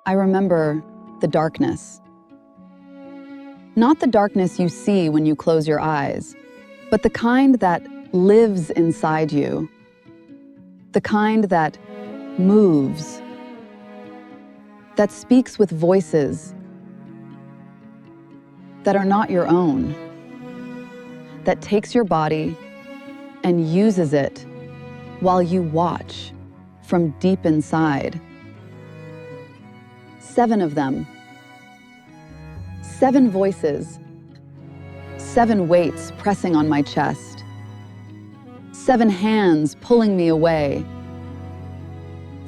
I remember the darkness. Not the darkness you see when you close your eyes, but the kind that lives inside you, the kind that moves, that speaks with voices that are not your own, that takes your body and uses it while you watch from deep inside. 7 of them. 7 voices. 7 weights pressing on my chest. 7 hands pulling me away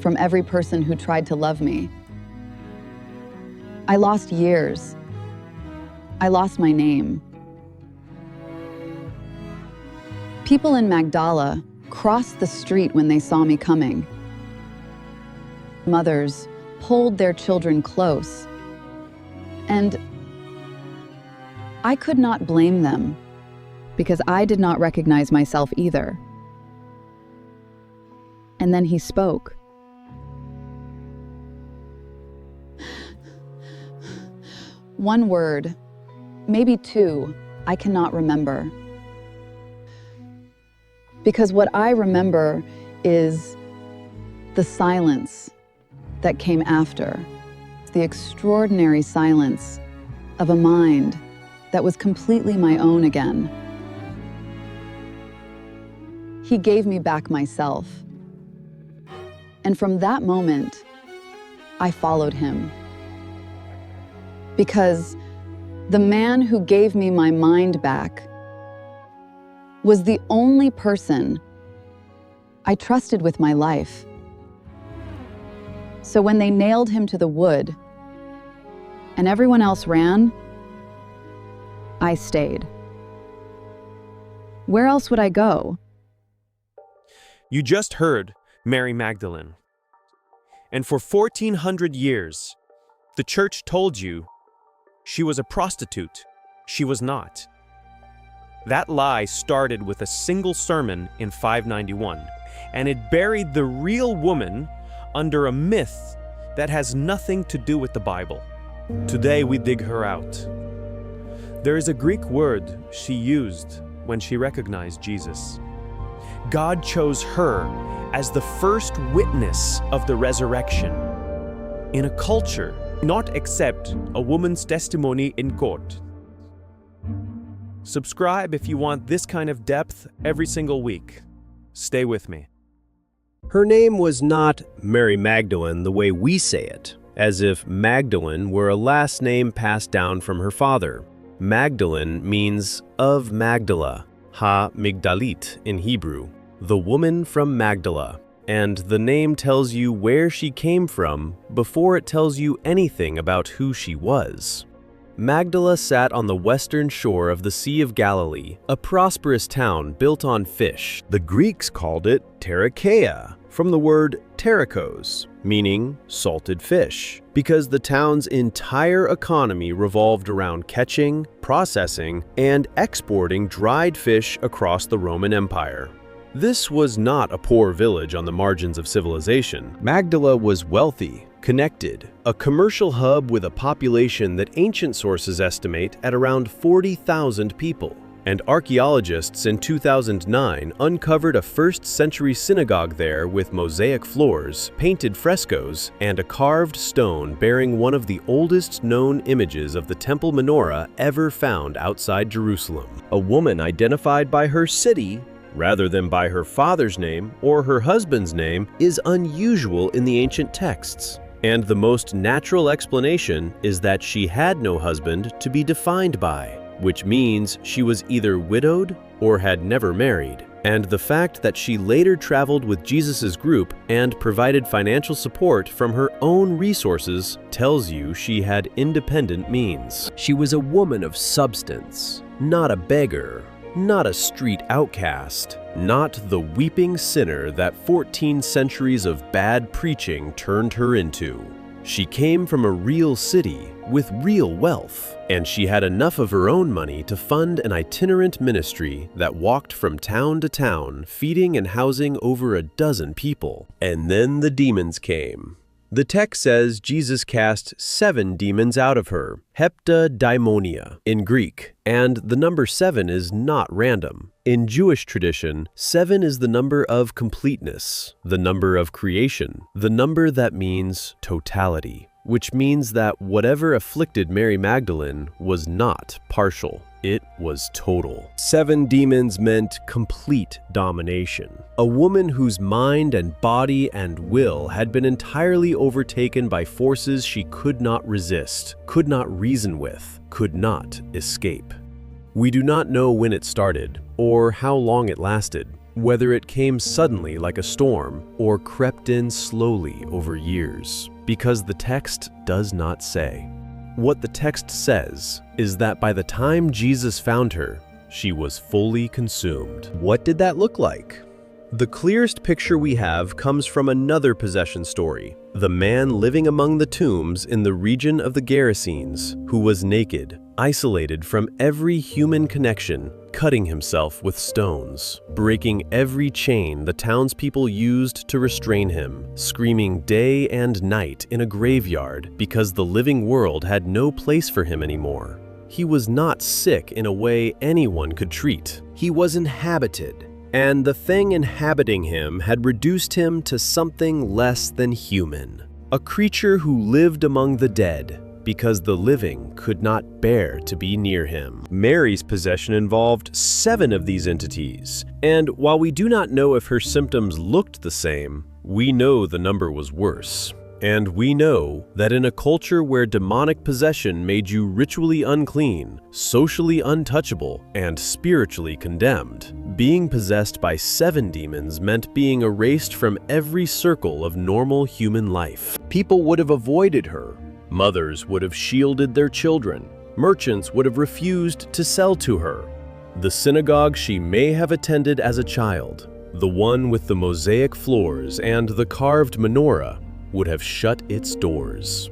from every person who tried to love me. I lost years. I lost my name. People in Magdala crossed the street when they saw me coming. Mothers pulled their children close, and I could not blame them because I did not recognize myself either. And then he spoke. One word, maybe 2, I cannot remember. Because what I remember is the silence that came after, the extraordinary silence of a mind that was completely my own again. He gave me back myself. And from that moment, I followed him. Because the man who gave me my mind back was the only person I trusted with my life. So when they nailed him to the wood and everyone else ran, I stayed. Where else would I go? You just heard Mary Magdalene. And for 1400 years, the church told you she was a prostitute. She was not. That lie started with a single sermon in 591, and it buried the real woman under a myth that has nothing to do with the Bible. Today we dig her out. There is a Greek word she used when she recognized Jesus. God chose her as the first witness of the resurrection. In a culture not accept a woman's testimony in court. Subscribe if you want this kind of depth every single week. Stay with me. Her name was not Mary Magdalene the way we say it, as if Magdalene were a last name passed down from her father. Magdalene means of Magdala, ha-Migdalit in Hebrew, the woman from Magdala. And the name tells you where she came from before it tells you anything about who she was. Magdala sat on the western shore of the Sea of Galilee, a prosperous town built on fish. The Greeks called it Terrakeia, from the word terakos, meaning salted fish, because the town's entire economy revolved around catching, processing, and exporting dried fish across the Roman Empire. This was not a poor village on the margins of civilization. Magdala was wealthy, connected, a commercial hub with a population that ancient sources estimate at around 40,000 people. And archaeologists in 2009 uncovered a 1st century synagogue there with mosaic floors, painted frescoes, and a carved stone bearing one of the oldest known images of the temple menorah ever found outside Jerusalem. A woman identified by her city rather than by her father's name or her husband's name is unusual in the ancient texts. And the most natural explanation is that she had no husband to be defined by, which means she was either widowed or had never married. And the fact that she later traveled with Jesus's group and provided financial support from her own resources tells you she had independent means. She was a woman of substance, not a beggar, not a street outcast, not the weeping sinner that 14 centuries of bad preaching turned her into. She came from a real city with real wealth, and she had enough of her own money to fund an itinerant ministry that walked from town to town, feeding and housing over a dozen people. And then the demons came. The text says Jesus cast 7 demons out of her, heptadeimonia in Greek, and the number 7 is not random. In Jewish tradition, 7 is the number of completeness, the number of creation, the number that means totality, which means that whatever afflicted Mary Magdalene was not partial. It was total. 7 demons meant complete domination. A woman whose mind and body and will had been entirely overtaken by forces she could not resist, could not reason with, could not escape. We do not know when it started or how long it lasted, whether it came suddenly like a storm or crept in slowly over years, because the text does not say. What the text says is that by the time Jesus found her, she was fully consumed. What did that look like? The clearest picture we have comes from another possession story, the man living among the tombs in the region of the Gerasenes, who was naked, isolated from every human connection, cutting himself with stones, breaking every chain the townspeople used to restrain him, screaming day and night in a graveyard because the living world had no place for him anymore. He was not sick in a way anyone could treat. He was inhabited, and the thing inhabiting him had reduced him to something less than human, a creature who lived among the dead, because the living could not bear to be near him. Mary's possession involved 7 of these entities, and while we do not know if her symptoms looked the same, we know the number was worse. And we know that in a culture where demonic possession made you ritually unclean, socially untouchable, and spiritually condemned, being possessed by 7 demons meant being erased from every circle of normal human life. People would have avoided her. Mothers would have shielded their children. Merchants would have refused to sell to her. The synagogue she may have attended as a child, the one with the mosaic floors and the carved menorah, would have shut its doors.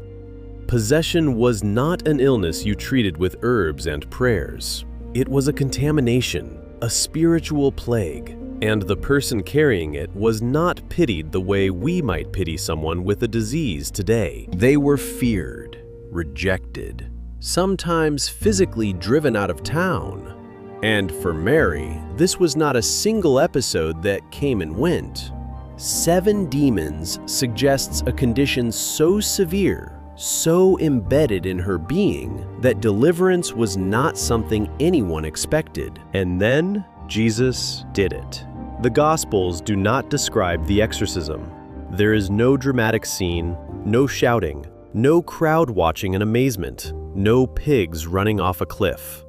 Possession was not an illness you treated with herbs and prayers. It was a contamination, a spiritual plague, and the person carrying it was not pitied the way we might pity someone with a disease today. They were feared, rejected, sometimes physically driven out of town. And for Mary, this was not a single episode that came and went. 7 demons suggests a condition so severe, so embedded in her being, that deliverance was not something anyone expected. And then Jesus did it. The Gospels do not describe the exorcism. There is no dramatic scene, no shouting, no crowd watching in amazement, no pigs running off a cliff.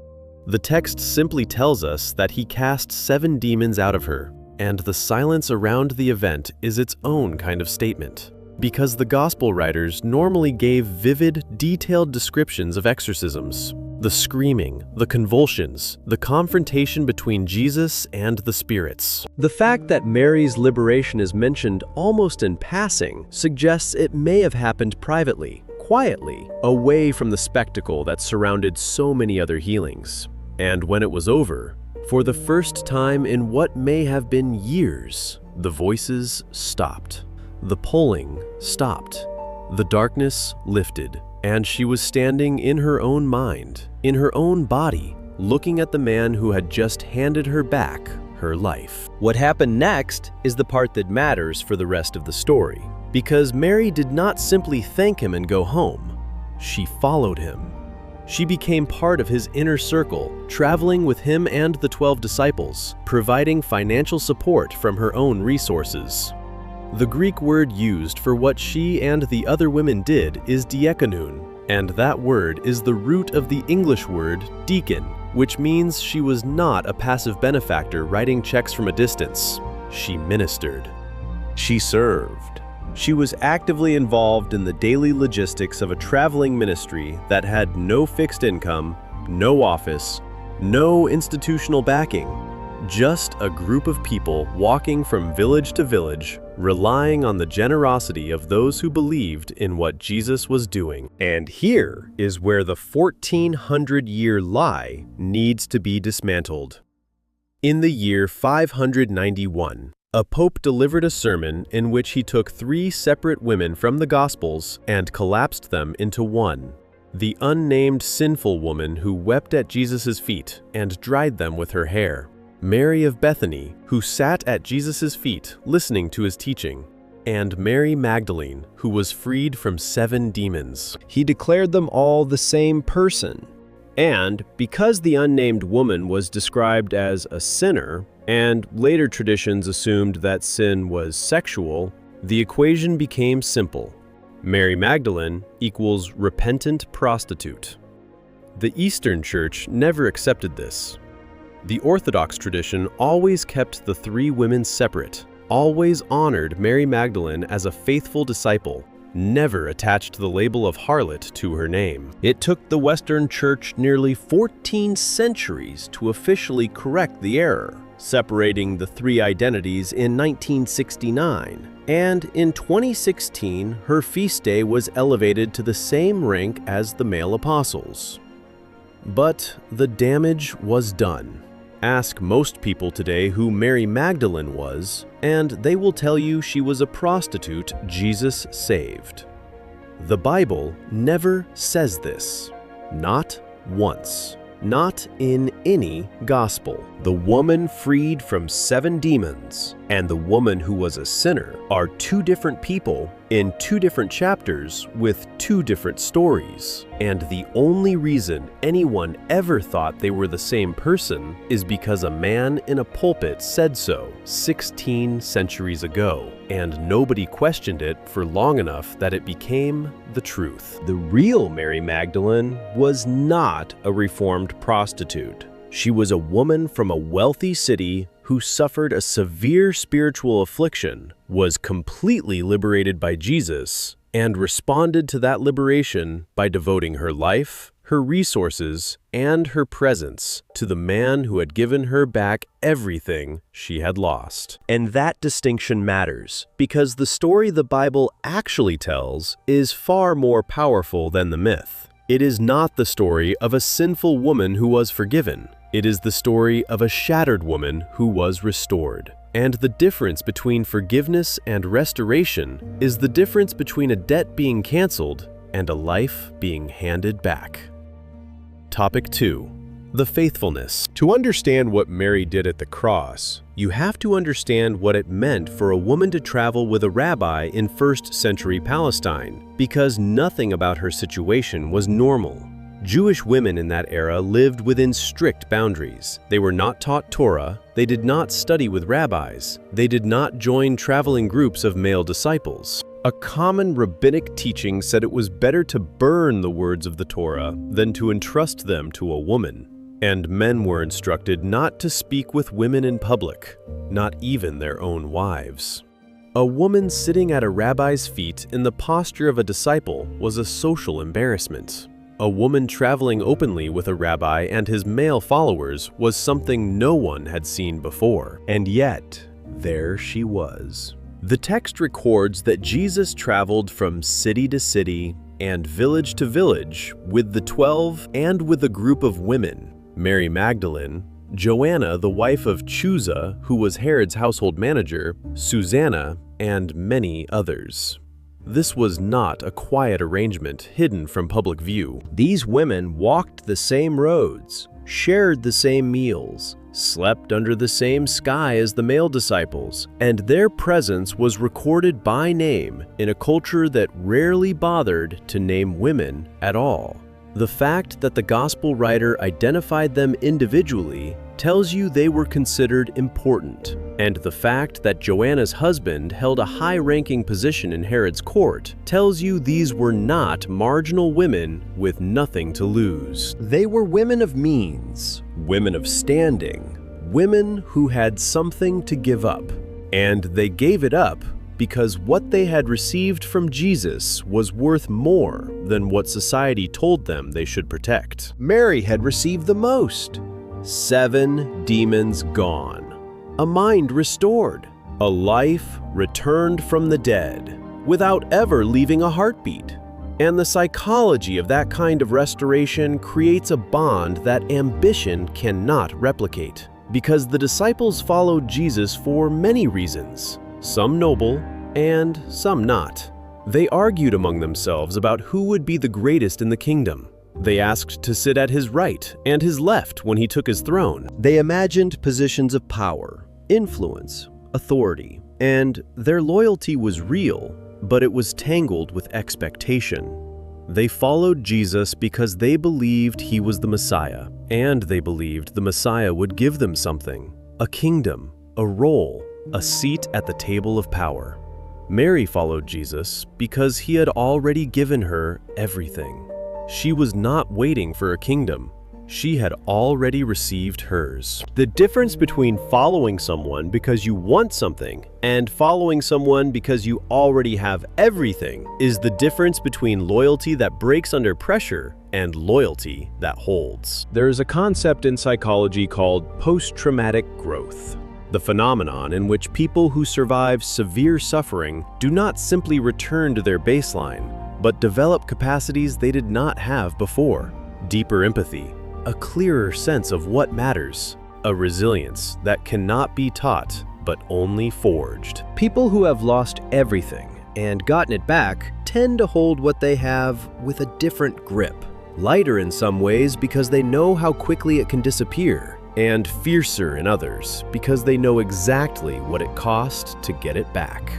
The text simply tells us that he cast 7 demons out of her, and the silence around the event is its own kind of statement, because the Gospel writers normally gave vivid, detailed descriptions of exorcisms. The screaming, the convulsions, the confrontation between Jesus and the spirits. The fact that Mary's liberation is mentioned almost in passing suggests it may have happened privately, quietly, away from the spectacle that surrounded so many other healings. And when it was over, for the first time in what may have been years, the voices stopped. The pulling stopped. The darkness lifted, and she was standing in her own mind, in her own body, looking at the man who had just handed her back her life. What happened next is the part that matters for the rest of the story, because Mary did not simply thank him and go home. She followed him. She became part of his inner circle, traveling with him and the 12 disciples, providing financial support from her own resources. The Greek word used for what she and the other women did is diakonon, and that word is the root of the English word deacon, which means she was not a passive benefactor writing checks from a distance. She ministered. She served. She was actively involved in the daily logistics of a traveling ministry that had no fixed income, no office, no institutional backing, just a group of people walking from village to village, relying on the generosity of those who believed in what Jesus was doing. And here is where the 1400-year lie needs to be dismantled. In the year 591, A pope delivered a sermon in which he took 3 separate women from the Gospels and collapsed them into one. The unnamed sinful woman who wept at Jesus' feet and dried them with her hair. Mary of Bethany, who sat at Jesus' feet listening to his teaching. And Mary Magdalene, who was freed from 7 demons. He declared them all the same person. And because the unnamed woman was described as a sinner, and later traditions assumed that sin was sexual, the equation became simple. Mary Magdalene equals repentant prostitute. The Eastern Church never accepted this. The Orthodox tradition always kept the 3 women separate, always honored Mary Magdalene as a faithful disciple, never attached the label of harlot to her name. It took the Western Church nearly 14 centuries to officially correct the error, separating the 3 identities in 1969. And in 2016, her feast day was elevated to the same rank as the male apostles. But the damage was done. Ask most people today who Mary Magdalene was, and they will tell you she was a prostitute Jesus saved. The Bible never says this. Not once. Not in any gospel. The woman freed from 7 demons and the woman who was a sinner are 2 different people in 2 different chapters with 2 different stories. And the only reason anyone ever thought they were the same person is because a man in a pulpit said so 16 centuries ago, and nobody questioned it for long enough that it became the truth. The real Mary Magdalene was not a reformed prostitute. She was a woman from a wealthy city who suffered a severe spiritual affliction, was completely liberated by Jesus, and responded to that liberation by devoting her life, her resources, and her presence to the man who had given her back everything she had lost. And that distinction matters, because the story the Bible actually tells is far more powerful than the myth. It is not the story of a sinful woman who was forgiven. It is the story of a shattered woman who was restored. And the difference between forgiveness and restoration is the difference between a debt being canceled and a life being handed back. Topic 2. The faithfulness. To understand what Mary did at the cross, you have to understand what it meant for a woman to travel with a rabbi in 1st century Palestine, because nothing about her situation was normal. Jewish women in that era lived within strict boundaries. They were not taught Torah, they did not study with rabbis, they did not join traveling groups of male disciples. A common rabbinic teaching said it was better to burn the words of the Torah than to entrust them to a woman. And men were instructed not to speak with women in public, not even their own wives. A woman sitting at a rabbi's feet in the posture of a disciple was a social embarrassment. A woman traveling openly with a rabbi and his male followers was something no one had seen before. And yet, there she was. The text records that Jesus traveled from city to city and village to village with the 12 and with a group of women: Mary Magdalene, Joanna, the wife of Chuza, who was Herod's household manager, Susanna, and many others. This was not a quiet arrangement hidden from public view. These women walked the same roads, shared the same meals, slept under the same sky as the male disciples, and their presence was recorded by name in a culture that rarely bothered to name women at all. The fact that the gospel writer identified them individually tells you they were considered important, and the fact that Joanna's husband held a high-ranking position in Herod's court tells you these were not marginal women with nothing to lose. They were women of means, women of standing, women who had something to give up, and they gave it up because what they had received from Jesus was worth more than what society told them they should protect. Mary had received the most. 7 demons gone, a mind restored, a life returned from the dead, without ever leaving a heartbeat. And the psychology of that kind of restoration creates a bond that ambition cannot replicate. Because the disciples followed Jesus for many reasons, some noble and some not. They argued among themselves about who would be the greatest in the kingdom. They asked to sit at his right and his left when he took his throne. They imagined positions of power, influence, authority, and their loyalty was real, but it was tangled with expectation. They followed Jesus because they believed he was the Messiah, and they believed the Messiah would give them something, a kingdom, a role, a seat at the table of power. Mary followed Jesus because he had already given her everything. She was not waiting for a kingdom. She had already received hers. The difference between following someone because you want something and following someone because you already have everything is the difference between loyalty that breaks under pressure and loyalty that holds. There is a concept in psychology called post-traumatic growth, the phenomenon in which people who survive severe suffering do not simply return to their baseline, but develop capacities they did not have before. Deeper empathy, a clearer sense of what matters, a resilience that cannot be taught but only forged. People who have lost everything and gotten it back tend to hold what they have with a different grip, lighter in some ways because they know how quickly it can disappear, and fiercer in others because they know exactly what it cost to get it back.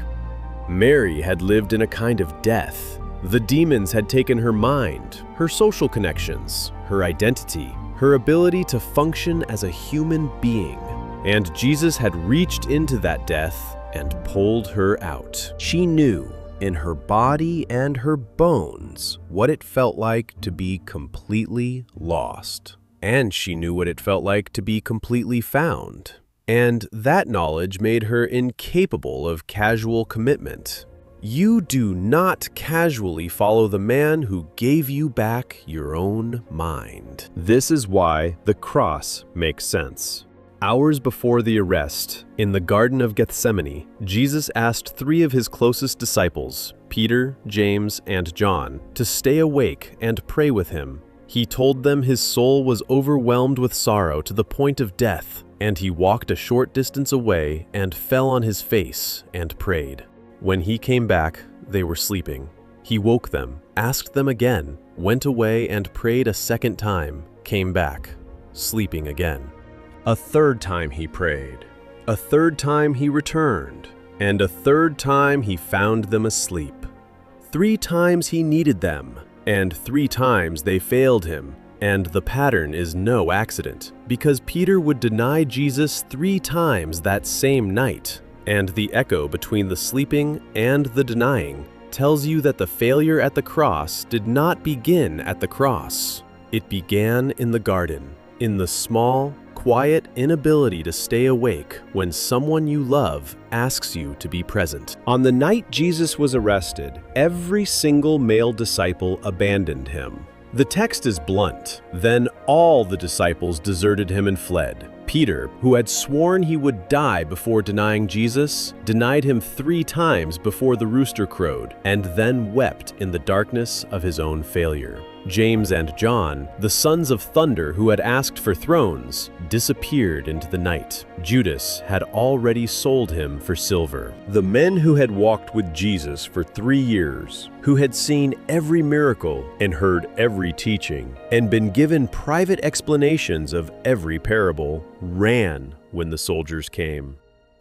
Mary had lived in a kind of death. The demons had taken her mind, her social connections, her identity, her ability to function as a human being. And Jesus had reached into that death and pulled her out. She knew in her body and her bones what it felt like to be completely lost. And she knew what it felt like to be completely found. And that knowledge made her incapable of casual commitment. You do not casually follow the man who gave you back your own mind. This is why the cross makes sense. Hours before the arrest, in the Garden of Gethsemane, Jesus asked 3 of his closest disciples, Peter, James, and John, to stay awake and pray with him. He told them his soul was overwhelmed with sorrow to the point of death, and he walked a short distance away and fell on his face and prayed. When he came back, they were sleeping. He woke them, asked them again, went away and prayed a second time, came back, sleeping again. A third time he prayed. A third time he returned. And a third time he found them asleep. 3 times he needed them, and 3 times they failed him. And the pattern is no accident, because Peter would deny Jesus 3 times that same night. And the echo between the sleeping and the denying tells you that the failure at the cross did not begin at the cross. It began in the garden, in the small, quiet inability to stay awake when someone you love asks you to be present. On the night Jesus was arrested, every single male disciple abandoned him. The text is blunt. Then all the disciples deserted him and fled. Peter, who had sworn he would die before denying Jesus, denied him 3 times before the rooster crowed, and then wept in the darkness of his own failure. James and John, the sons of thunder who had asked for thrones, disappeared into the night. Judas had already sold him for silver. The men who had walked with Jesus for 3 years, who had seen every miracle and heard every teaching, and been given private explanations of every parable, ran when the soldiers came.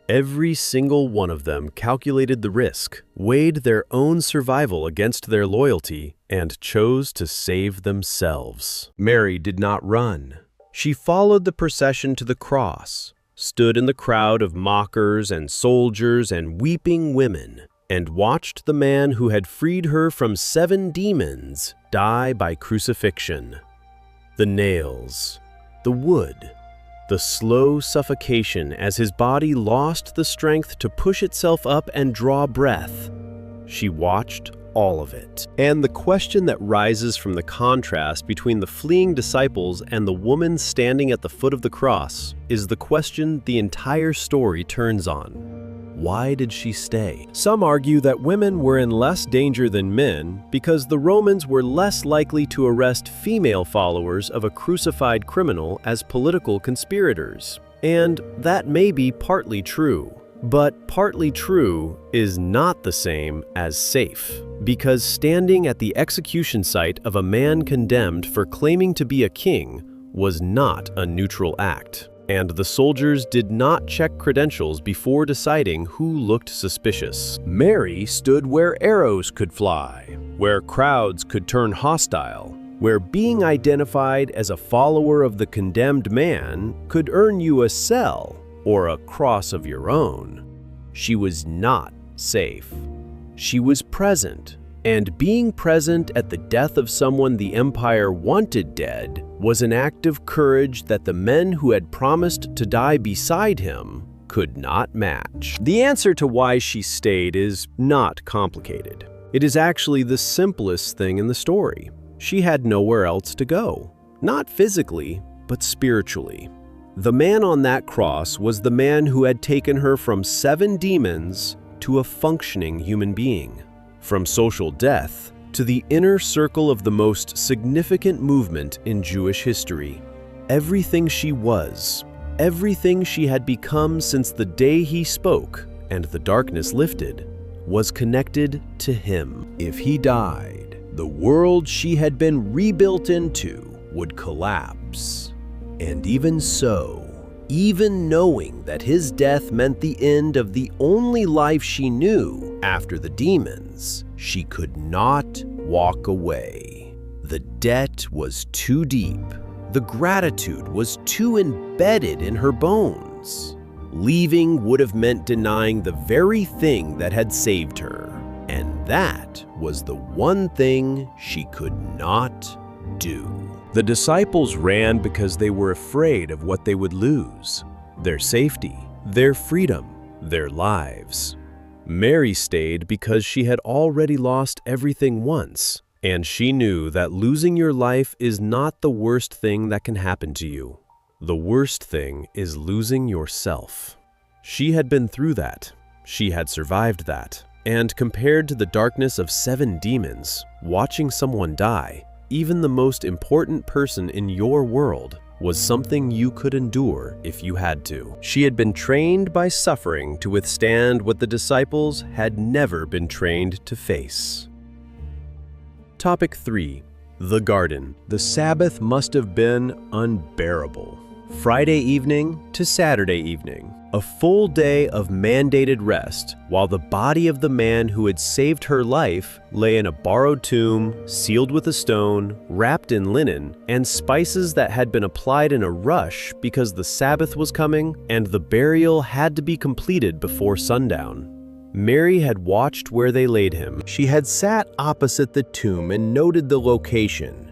Every single one of them calculated the risk, weighed their own survival against their loyalty, and chose to save themselves. Mary did not run. She followed the procession to the cross, stood in the crowd of mockers and soldiers and weeping women, and watched the man who had freed her from 7 demons die by crucifixion. The nails, the wood, the slow suffocation as his body lost the strength to push itself up and draw breath. She watched all of it. And the question that rises from the contrast between the fleeing disciples and the woman standing at the foot of the cross is the question the entire story turns on. Why did she stay? Some argue that women were in less danger than men because the Romans were less likely to arrest female followers of a crucified criminal as political conspirators. And that may be partly true. But partly true is not the same as safe, because standing at the execution site of a man condemned for claiming to be a king was not a neutral act, and the soldiers did not check credentials before deciding who looked suspicious. Mary stood where arrows could fly, where crowds could turn hostile, where being identified as a follower of the condemned man could earn you a cell or a cross of your own. She was not safe. She was present, and being present at the death of someone the empire wanted dead was an act of courage that the men who had promised to die beside him could not match. The answer to why she stayed is not complicated. It is actually the simplest thing in the story. She had nowhere else to go, not physically, but spiritually. The man on that cross was the man who had taken her from 7 demons to a functioning human being, from social death to the inner circle of the most significant movement in Jewish history. Everything she was, everything she had become since the day he spoke and the darkness lifted, was connected to him. If he died, the world she had been rebuilt into would collapse. And even so, even knowing that his death meant the end of the only life she knew after the demons, she could not walk away. The debt was too deep. The gratitude was too embedded in her bones. Leaving would have meant denying the very thing that had saved her. And that was the one thing she could not do. The disciples ran because they were afraid of what they would lose: their safety, their freedom, their lives. Mary stayed because she had already lost everything once, and she knew that losing your life is not the worst thing that can happen to you. The worst thing is losing yourself. She had been through that. She had survived that. And compared to the darkness of 7 demons, watching someone die, even the most important person in your world, was something you could endure if you had to. She had been trained by suffering to withstand what the disciples had never been trained to face. Topic 3. The Garden. The Sabbath must have been unbearable. Friday evening to Saturday evening. A full day of mandated rest, while the body of the man who had saved her life lay in a borrowed tomb, sealed with a stone, wrapped in linen, and spices that had been applied in a rush because the Sabbath was coming and the burial had to be completed before sundown. Mary had watched where they laid him. She had sat opposite the tomb and noted the location,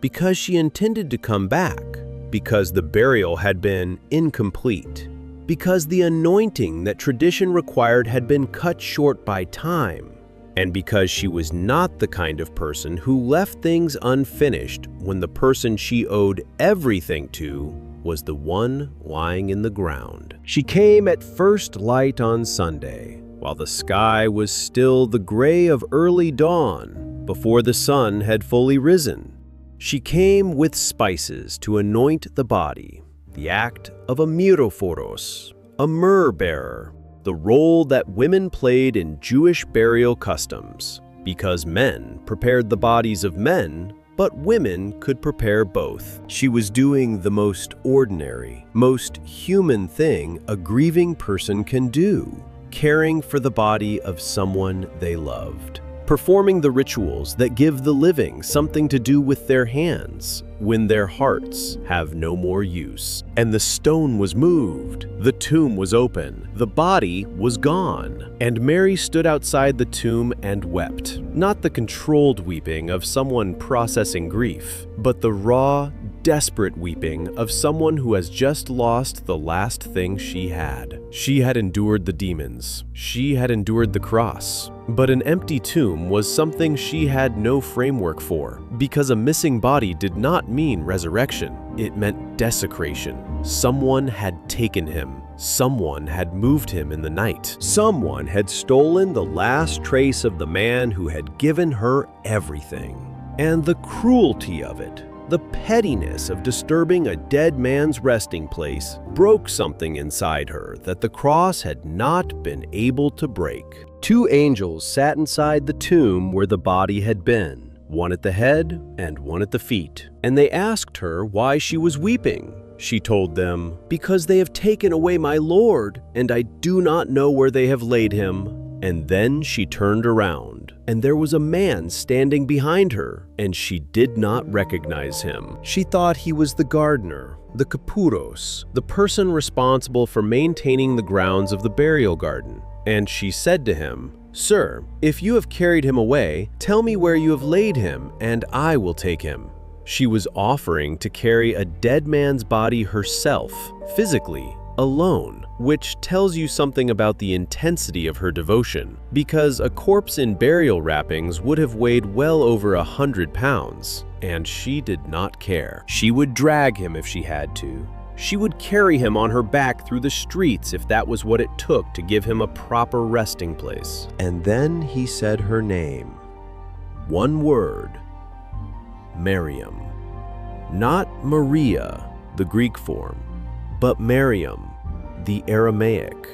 because she intended to come back, because the burial had been incomplete, because the anointing that tradition required had been cut short by time, and because she was not the kind of person who left things unfinished when the person she owed everything to was the one lying in the ground. She came at first light on Sunday, while the sky was still the gray of early dawn, before the sun had fully risen. She came with spices to anoint the body, the act of a myrophoros, a myrrh bearer, the role that women played in Jewish burial customs, because men prepared the bodies of men, but women could prepare both. She was doing the most ordinary, most human thing a grieving person can do: caring for the body of someone they loved, performing the rituals that give the living something to do with their hands when their hearts have no more use. And the stone was moved, the tomb was open, the body was gone, and Mary stood outside the tomb and wept. Not the controlled weeping of someone processing grief, but the raw, desperate weeping of someone who has just lost the last thing she had. She had endured the demons. She had endured the cross. But an empty tomb was something she had no framework for, because a missing body did not mean resurrection. It meant desecration. Someone had taken him. Someone had moved him in the night. Someone had stolen the last trace of the man who had given her everything. And the cruelty of it The pettiness of disturbing a dead man's resting place broke something inside her that the cross had not been able to break. 2 angels sat inside the tomb where the body had been, one at the head and one at the feet. And they asked her why she was weeping. She told them, "Because they have taken away my Lord, and I do not know where they have laid him." And then she turned around, and there was a man standing behind her, and she did not recognize him. She thought he was the gardener, the kapuros, the person responsible for maintaining the grounds of the burial garden. And she said to him, "Sir, if you have carried him away, tell me where you have laid him, and I will take him." She was offering to carry a dead man's body herself, physically, alone, which tells you something about the intensity of her devotion, because a corpse in burial wrappings would have weighed well over 100 pounds, and she did not care. She would drag him if she had to. She would carry him on her back through the streets if that was what it took to give him a proper resting place. And then he said her name. One word. Miriam. Not Maria, the Greek form, but Miriam, the Aramaic,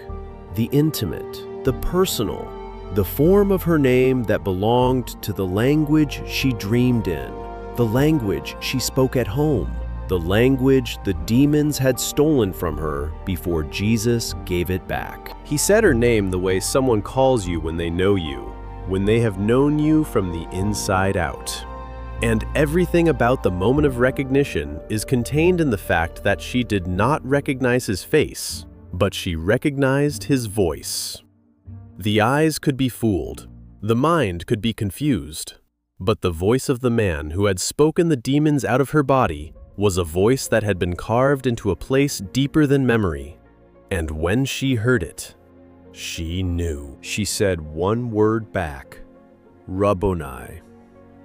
the intimate, the personal, the form of her name that belonged to the language she dreamed in, the language she spoke at home, the language the demons had stolen from her before Jesus gave it back. He said her name the way someone calls you when they know you, when they have known you from the inside out. And everything about the moment of recognition is contained in the fact that she did not recognize his face, but she recognized his voice. The eyes could be fooled, the mind could be confused, but the voice of the man who had spoken the demons out of her body was a voice that had been carved into a place deeper than memory. And when she heard it, she knew. She said one word back, Rabboni.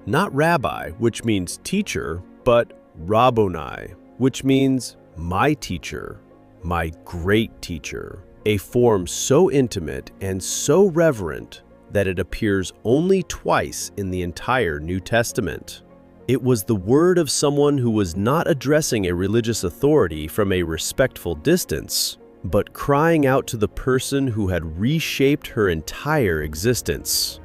Not rabbi, which means teacher, but Rabboni, which means my teacher, my great teacher, a form so intimate and so reverent that it appears only twice in the entire New Testament. It was the word of someone who was not addressing a religious authority from a respectful distance, but crying out to the person who had reshaped her entire existence.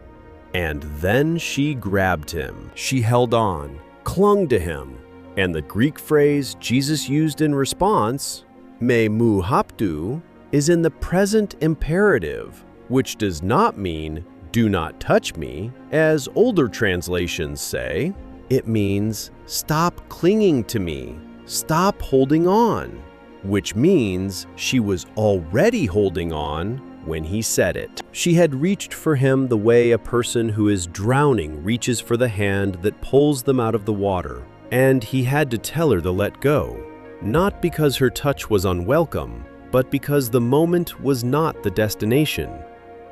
And then she grabbed him. She held on, clung to him, and the Greek phrase Jesus used in response, me mu haptu, is in the present imperative, which does not mean do not touch me, as older translations say. It means stop clinging to me, stop holding on, which means she was already holding on when he said it. She had reached for him the way a person who is drowning reaches for the hand that pulls them out of the water, and he had to tell her to let go, not because her touch was unwelcome, but because the moment was not the destination.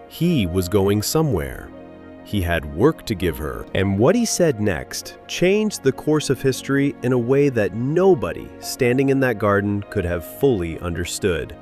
He was going somewhere. He had work to give her, and what he said next changed the course of history in a way that nobody standing in that garden could have fully understood.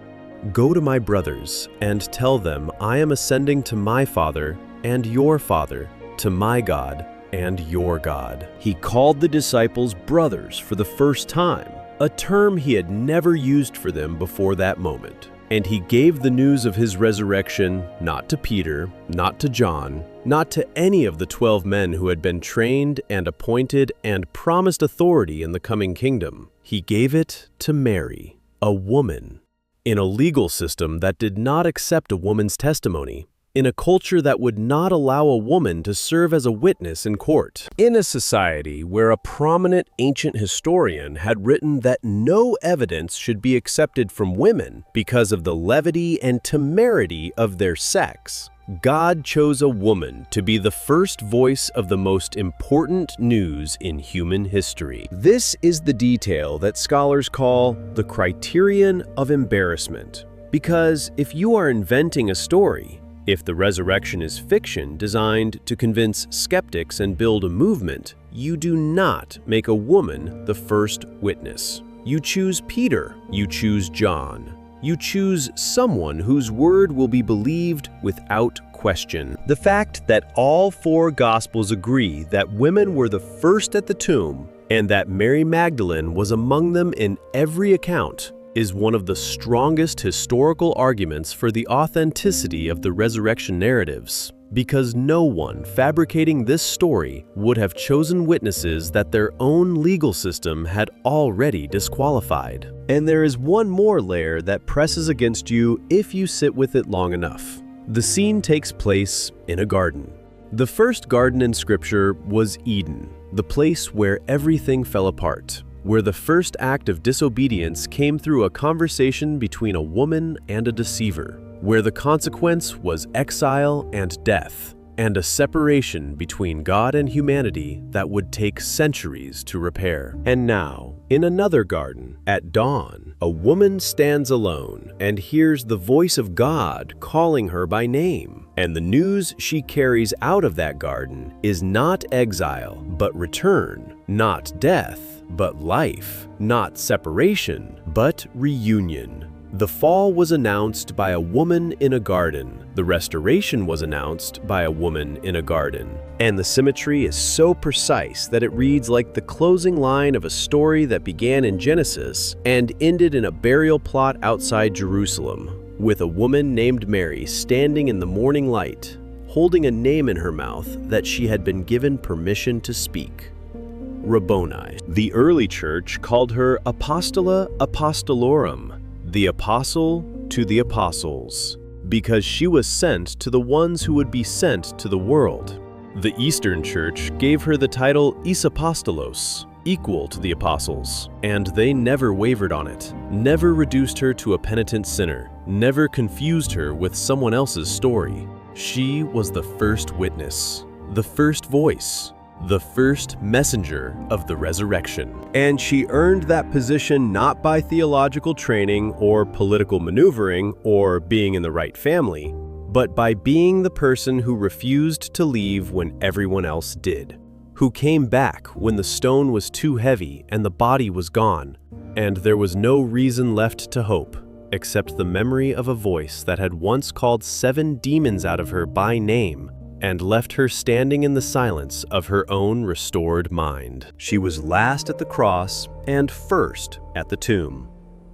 Go to my brothers and tell them I am ascending to my Father and your Father, to my God and your God. He called the disciples brothers for the first time, a term he had never used for them before that moment. And he gave the news of his resurrection not to Peter, not to John, not to any of the 12 men who had been trained and appointed and promised authority in the coming kingdom. He gave it to Mary, a woman, in a legal system that did not accept a woman's testimony, in a culture that would not allow a woman to serve as a witness in court, in a society where a prominent ancient historian had written that no evidence should be accepted from women because of the levity and temerity of their sex. God chose a woman to be the first voice of the most important news in human history. This is the detail that scholars call the criterion of embarrassment. Because if you are inventing a story, if the resurrection is fiction designed to convince skeptics and build a movement, you do not make a woman the first witness. You choose Peter, you choose John. You choose someone whose word will be believed without question. The fact that all 4 Gospels agree that women were the first at the tomb And that Mary Magdalene was among them in every account is one of the strongest historical arguments for the authenticity of the resurrection narratives, because no one fabricating this story would have chosen witnesses that their own legal system had already disqualified. And there is one more layer that presses against you if you sit with it long enough. The scene takes place in a garden. The first garden in Scripture was Eden, the place where everything fell apart, where the first act of disobedience came through a conversation between a woman and a deceiver, where the consequence was exile and death, and a separation between God and humanity that would take centuries to repair. And now, in another garden, at dawn, a woman stands alone and hears the voice of God calling her by name. And the news she carries out of that garden is not exile, but return, not death, but life, not separation, but reunion. The fall was announced by a woman in a garden. The restoration was announced by a woman in a garden. And the symmetry is so precise that it reads like the closing line of a story that began in Genesis and ended in a burial plot outside Jerusalem, with a woman named Mary standing in the morning light, holding a name in her mouth that she had been given permission to speak. Rabboni. The early church called her Apostola Apostolorum, the apostle to the apostles, because she was sent to the ones who would be sent to the world. The Eastern Church gave her the title Isapostolos, equal to the apostles, and they never wavered on it, never reduced her to a penitent sinner, never confused her with someone else's story. She was the first witness, the first voice, the first messenger of the resurrection. And she earned that position not by theological training or political maneuvering or being in the right family, but by being the person who refused to leave when everyone else did, who came back when the stone was too heavy and the body was gone, and there was no reason left to hope except the memory of a voice that had once called 7 demons out of her by name and left her standing in the silence of her own restored mind. She was last at the cross and first at the tomb.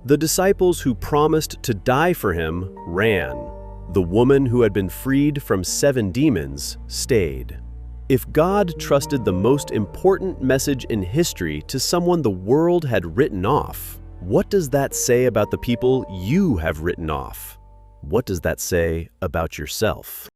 The disciples who promised to die for him ran. The woman who had been freed from 7 demons stayed. If God trusted the most important message in history to someone the world had written off, what does that say about the people you have written off? What does that say about yourself?